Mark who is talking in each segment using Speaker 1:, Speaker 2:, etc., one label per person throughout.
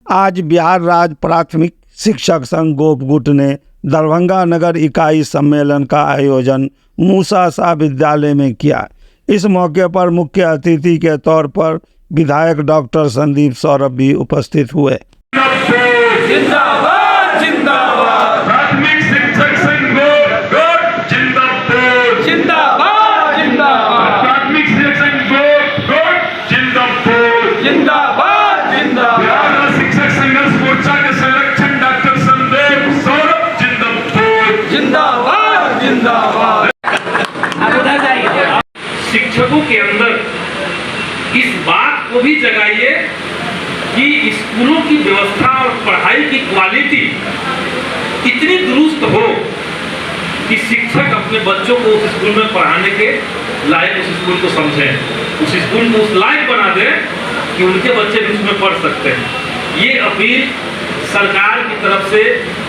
Speaker 1: आज बिहार राज्य प्राथमिक शिक्षक संघ गोपगुट ने दरभंगा नगर इकाई सम्मेलन का आयोजन मूसा शाह विद्यालय में किया। इस मौके पर मुख्य अतिथि के तौर पर विधायक डॉक्टर संदीप सौरभ भी उपस्थित हुए।
Speaker 2: जिंदाबाद जिंदाबाद प्राथमिक शिक्षक संघ गोपगुट जिंदाबाद जिंदाबाद जिंदाबाद प्राथमिक शिक्षक संघ गोपगुट जिंदाबाद जिंदाबाद जिंदाबाद बिहार शिक्षक संघर्ष मोर्चा के संरक्षण डॉक्टर संदीप सौरभ जिंदाबाद जिंदाबाद जिंदाबाद।
Speaker 3: शिक्षकों के अंदर इस बात को भी जगाइए कि स्कूलों की व्यवस्था और पढ़ाई की क्वालिटी इतनी दुरुस्त हो कि शिक्षक अपने बच्चों को उस स्कूल में पढ़ाने के लायक उस स्कूल को समझें, उस स्कूल को उस लायक बना दें कि उनके बच्चे भी उसमें पढ़ सकते हैं। ये अपील सरकार की तरफ से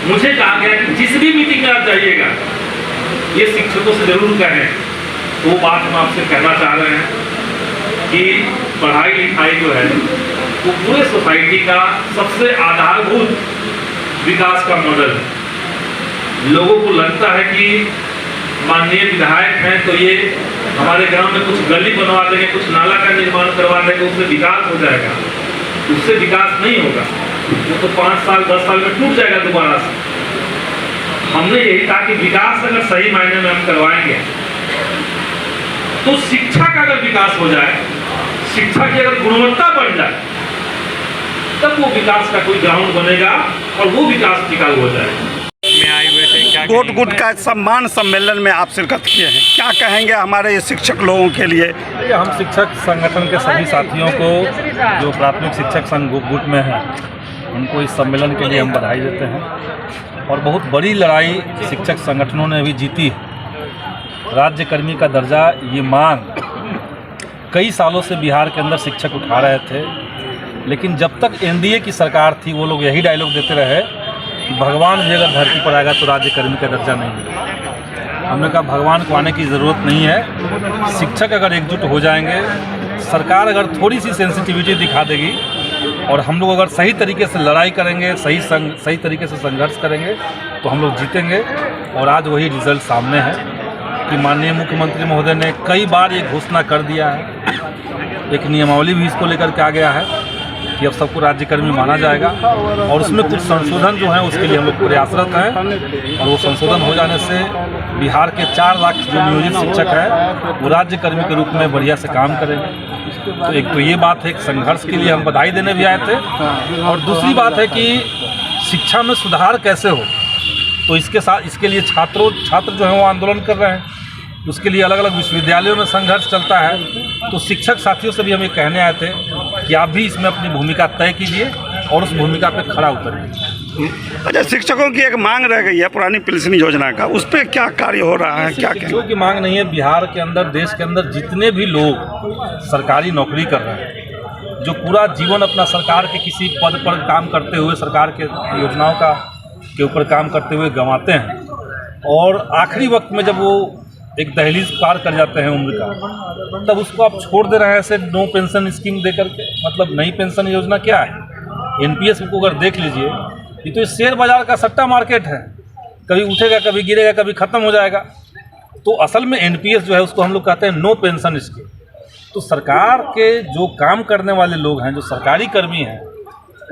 Speaker 3: मुझे कहा गया कि जिस भी मीटिंग में आप जाइएगा ये शिक्षकों से जरूर कहें। तो वो बात हम आपसे कहना चाह रहे हैं कि पढ़ाई लिखाई जो है वो पूरे सोसाइटी का सबसे आधारभूत विकास का मॉडल है। लोगों को लगता है कि माननीय विधायक हैं तो ये हमारे गांव में कुछ गली बनवा देंगे, कुछ नाला का निर्माण करवा देंगे, उससे विकास हो जाएगा। उससे विकास नहीं होगा, वो तो 5 साल 10 साल में टूट जाएगा दोबारा से। हमने यही कहा कि विकास अगर सही मायने में हम करवाएंगे तो शिक्षा का अगर विकास हो जाए, शिक्षा की अगर गुणवत्ता बढ़ जाए, तब वो विकास का कोई ग्राउंड बनेगा और वो विकास टिकाऊ हो जाएगा।
Speaker 1: गोपगुट का सम्मान सम्मेलन में आप शिरकत किए हैं, क्या कहेंगे हमारे ये शिक्षक लोगों के लिए?
Speaker 4: हम शिक्षक संगठन के सभी साथियों को जो प्राथमिक शिक्षक संघ गोपगुट में हैं उनको इस सम्मेलन के लिए हम बधाई देते हैं। और बहुत बड़ी लड़ाई शिक्षक संगठनों ने भी जीती। राज्य कर्मी का दर्जा ये मांग कई सालों से बिहार के अंदर शिक्षक उठा रहे थे, लेकिन जब तक एनडीए की सरकार थी वो लोग यही डायलॉग देते रहे कि भगवान भी अगर धरती पर आएगा तो राज्य कर्मी का दर्जा नहीं मिलेगा। हमने कहा भगवान को आने की ज़रूरत नहीं है, शिक्षक अगर एकजुट हो जाएंगे, सरकार अगर थोड़ी सी सेंसिटिविटी दिखा देगी और हम लोग अगर सही तरीके से लड़ाई करेंगे, सही तरीके से संघर्ष करेंगे तो हम लोग जीतेंगे। और आज वही रिजल्ट सामने है कि माननीय मुख्यमंत्री महोदय ने कई बार ये घोषणा कर दिया है, एक नियमावली भी इसको लेकर के आ गया है कि अब सबको राज्यकर्मी माना जाएगा। और उसमें कुछ संशोधन जो है उसके लिए हम लोग प्रयासरत हैं और वो संशोधन हो जाने से बिहार के 4 लाख जो नियोजित शिक्षक हैं वो राज्यकर्मी के रूप में बढ़िया से काम करेंगे। तो एक तो ये बात है, एक संघर्ष के लिए हम बधाई देने भी आए थे। और दूसरी बात है कि शिक्षा में सुधार कैसे हो, तो इसके लिए छात्र जो है वो आंदोलन कर रहे हैं, उसके लिए अलग अलग विश्वविद्यालयों में संघर्ष चलता है। तो शिक्षक साथियों से भी हम ये कहने आए थे कि आप भी इसमें अपनी भूमिका तय कीजिए और उस भूमिका पे खड़ा उतरिए।
Speaker 1: अच्छा, शिक्षकों की एक मांग रह गई है पुरानी पेंशन योजना का, उस पर क्या कार्य हो रहा है? क्या
Speaker 4: शिक्षकों की मांग नहीं है। बिहार के अंदर, देश के अंदर जितने भी लोग सरकारी नौकरी कर रहे हैं, जो पूरा जीवन अपना सरकार के किसी पद पर काम करते हुए, सरकार के योजनाओं के ऊपर काम करते हुए गंवाते हैं, और आखिरी वक्त में जब वो एक दहलीज पार कर जाते हैं उम्र का, तब उसको आप छोड़ दे रहे हैं ऐसे नो पेंशन स्कीम दे करके। मतलब नई पेंशन योजना क्या है? एनपीएस को अगर देख लीजिए, ये तो शेयर बाजार का सट्टा मार्केट है, कभी उठेगा कभी गिरेगा कभी ख़त्म हो जाएगा। तो असल में एनपीएस जो है उसको हम लोग कहते हैं नो पेंशन स्कीम। तो सरकार के जो काम करने वाले लोग हैं, जो सरकारी कर्मी हैं,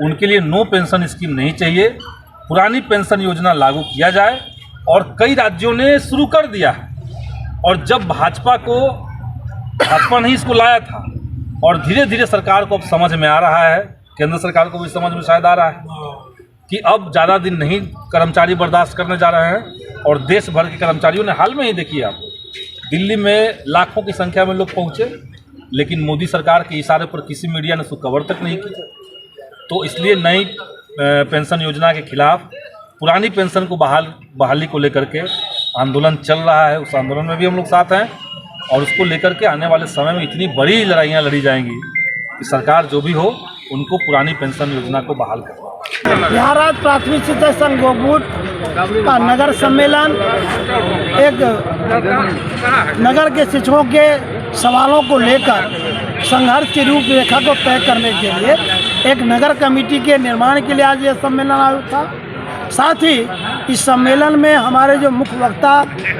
Speaker 4: उनके लिए नो पेंशन स्कीम नहीं चाहिए। पुरानी पेंशन योजना लागू किया जाए, और कई राज्यों ने शुरू कर दिया है। और जब भाजपा ने इसको लाया था, और धीरे धीरे सरकार को अब समझ में आ रहा है, केंद्र सरकार को भी समझ में शायद आ रहा है कि अब ज़्यादा दिन नहीं कर्मचारी बर्दाश्त करने जा रहे हैं। और देश भर के कर्मचारियों ने, हाल में ही देखिए आप, दिल्ली में लाखों की संख्या में लोग पहुँचे, लेकिन मोदी सरकार के इशारे पर किसी मीडिया ने उसको कवर तक नहीं किया। तो इसलिए नई पेंशन योजना के खिलाफ पुरानी पेंशन को बहाली को लेकर के आंदोलन चल रहा है। उस आंदोलन में भी हम लोग साथ हैं, और उसको लेकर के आने वाले समय में इतनी बड़ी लड़ाइयाँ लड़ी जाएंगी कि सरकार जो भी हो उनको पुरानी पेंशन योजना को बहाल करवा।
Speaker 5: बिहार राज्य प्राथमिक शिक्षक संघ गोपगुट का नगर सम्मेलन एक नगर के शिक्षकों के सवालों को लेकर संघर्ष की रूपरेखा को तय करने के लिए एक नगर कमेटी के निर्माण के लिए आज यह सम्मेलन आयोजित था। साथ ही इस सम्मेलन में हमारे जो मुख्य वक्ता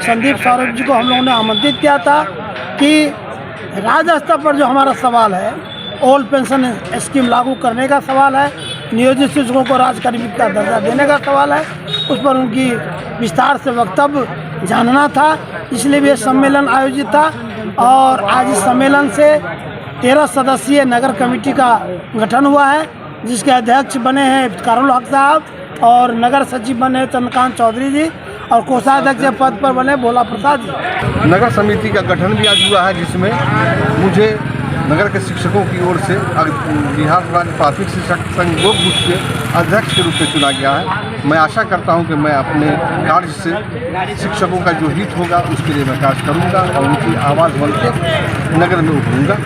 Speaker 5: संदीप सौरभ जी को हम लोगों ने आमंत्रित किया था कि राज्य स्तर पर जो हमारा सवाल है, ओल्ड पेंशन स्कीम लागू करने का सवाल है, नियोजित शिक्षकों को राजकर्मी का दर्जा देने का सवाल है, उस पर उनकी विस्तार से वक्तव्य जानना था, इसलिए भी यह सम्मेलन आयोजित था। और आज इस सम्मेलन से 13 सदस्यीय नगर कमेटी का गठन हुआ है, जिसके अध्यक्ष बने हैं इफ्तिखारुल हक साहब और नगर सचिव बने चंद्रकांत चौधरी जी और कोषाध्यक्ष पद पर बने भोला प्रसाद जी।
Speaker 6: नगर समिति का गठन भी आज हुआ है, जिसमें मुझे नगर के शिक्षकों की ओर से बिहार राज्य प्राथमिक शिक्षक संघ गोपगुट के अध्यक्ष के रूप में चुना गया है। मैं आशा करता हूं कि मैं अपने कार्य से शिक्षकों का जो हित होगा उसके लिए मैं कार्य करूंगा और उनकी आवाज़ बनकर नगर में उठूंगा।